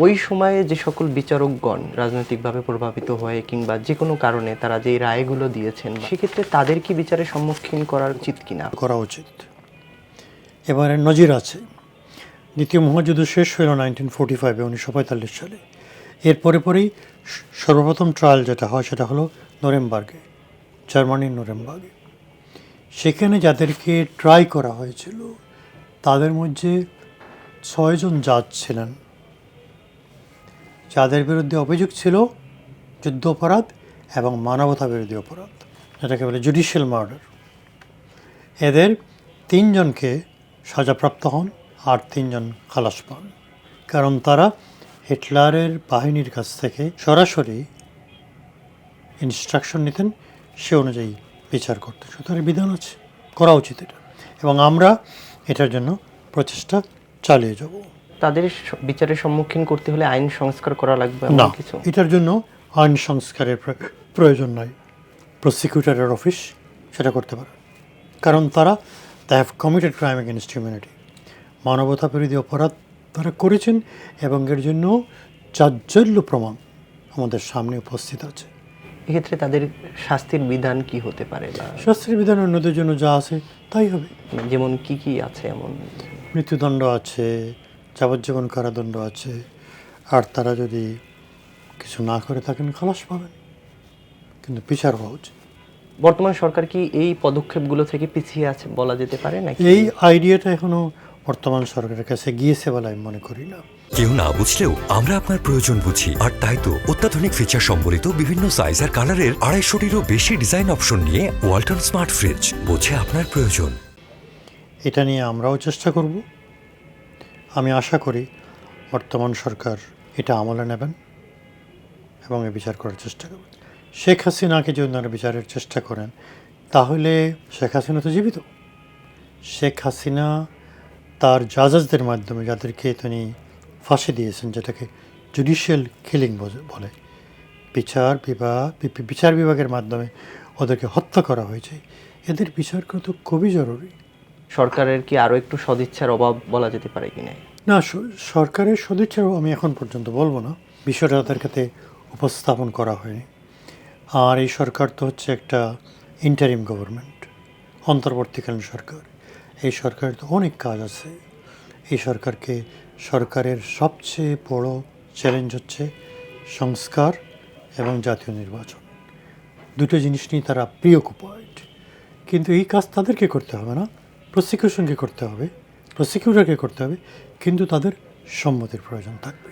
ওই সময়ে যে সকল বিচারকগণ রাজনৈতিকভাবে প্রভাবিত হয়ে কিংবা যে কোনো কারণে তারা যে রায়গুলো দিয়েছেন, সেক্ষেত্রে তাদের কি বিচারের সম্মুখীন করা উচিত কিনা? করা উচিত। এবারে নজির আছে, দ্বিতীয় মহাযুদ্ধ শেষ হলো 1945-এ, 1945 সালে। এর পরেই সর্বপ্রথম ট্রায়াল যেটা হয় সেটা হলো নুরেমবার্গে, জার্মানির নুরেমবার্গে। সেখানে যাদেরকে ট্রাই করা হয়েছিল তাদের মধ্যে 6 জন জাজ ছিলেন, যাদের বিরুদ্ধে অভিযোগ ছিল যুদ্ধ অপরাধ এবং মানবতা বিরোধী অপরাধ, যেটাকে বলে জুডিশিয়াল মার্ডার। এদের 3 জনকে সাজাপ্রাপ্ত হন আর 3 জন খালাস পান, কারণ তারা হিটলারের বাহিনীর কাছ থেকে সরাসরি ইনস্ট্রাকশন নিতেন, সে অনুযায়ী বিচার করতেন। সুতরাং বিধান আছে, করা উচিত এটা, এবং আমরা এটার জন্য প্রচেষ্টা চালিয়ে যাব। তাদের বিচারের সম্মুখীন করতে হলে আইন সংস্কার করা লাগবে না, কিছু? এটার জন্য আইন সংস্কারের প্রয়োজন নাই। প্রসিকিউটরের অফিস সেটা করতে পারে, কারণ তারা have committed crime against humanity, মানবতা বিরোধী অপরাধ তারা করেছেন, এবং এর জন্য চাঞ্চল্য প্রমাণ আমাদের সামনে উপস্থিত আছে। এক্ষেত্রে তাদের শাস্তির বিধান কি হতে পারে? বা শাস্তির বিধান অন্যদের জন্য যা আছে তাই হবে। যেমন কি কি আছে? এমন মৃত্যুদণ্ড আছে, যাবজ্জীবন কারাদণ্ড আছে, আর তারা যদি কিছু না করে থাকেন খালাস পাবেন, কিন্তু বিচার হওয়া উচিত। বর্তমান সরকার কি এই পদক্ষেপগুলো থেকে পিছিয়ে আছে বলা যেতে পারে নাকি? এই আইডিয়াটা এখনো বর্তমান সরকারের কাছে গিয়েছে বলে আমি মনে করি না। কেউ না বুঝলেও আমরা আপনার প্রয়োজন বুঝি, আর তাই তো অত্যাধুনিক ফিচার সম্বলিত বিভিন্ন সাইজ আর কালারের 250-টিরও বেশি ডিজাইন অপশন নিয়ে ওয়ালটন স্মার্ট ফ্রিজ বোঝে আপনার প্রয়োজন। এটা নিয়ে আমরাও চেষ্টা করব। আমি আশা করি বর্তমান সরকার এটা আমলে নেবেন এবং এ বিচার করার চেষ্টা করবেন। শেখ হাসিনাকে যদি ওনারা বিচারের চেষ্টা করেন, তাহলে শেখ হাসিনা তো জীবিত। শেখ হাসিনা তার জাজেসদের মাধ্যমে, যাদেরকে তিনি ফাঁসি দিয়েছেন, যেটাকে জুডিশিয়াল কিলিং বলে, বিচার বিভাগের মাধ্যমে ওদেরকে হত্যা করা হয়েছে, এদের বিচার করা তো খুবই জরুরি। সরকারের কি আরও একটু সদিচ্ছার অভাব বলা যেতে পারে কিনা? না, সরকারের সদিচ্ছাও আমি এখন পর্যন্ত বলবো না, বিষয়টা তাদের কাছে উপস্থাপন করা হয়নি। আর এই সরকার তো হচ্ছে একটা ইন্টারিম গভর্নমেন্ট, অন্তর্বর্তীকালীন সরকার। এই সরকারের তো অনেক কাজ আছে। এই সরকারের সবচেয়ে বড় চ্যালেঞ্জ হচ্ছে সংস্কার এবং জাতীয় নির্বাচন। দুটো জিনিস নিয়ে তারা প্রিঅকুপাইড, কিন্তু এই কাজ তাদেরকে করতে হবে না, প্রসিকিউশনকে করতে হবে, প্রসিকিউটরকে করতে হবে, কিন্তু তাদের সম্মতির প্রয়োজন থাকবে।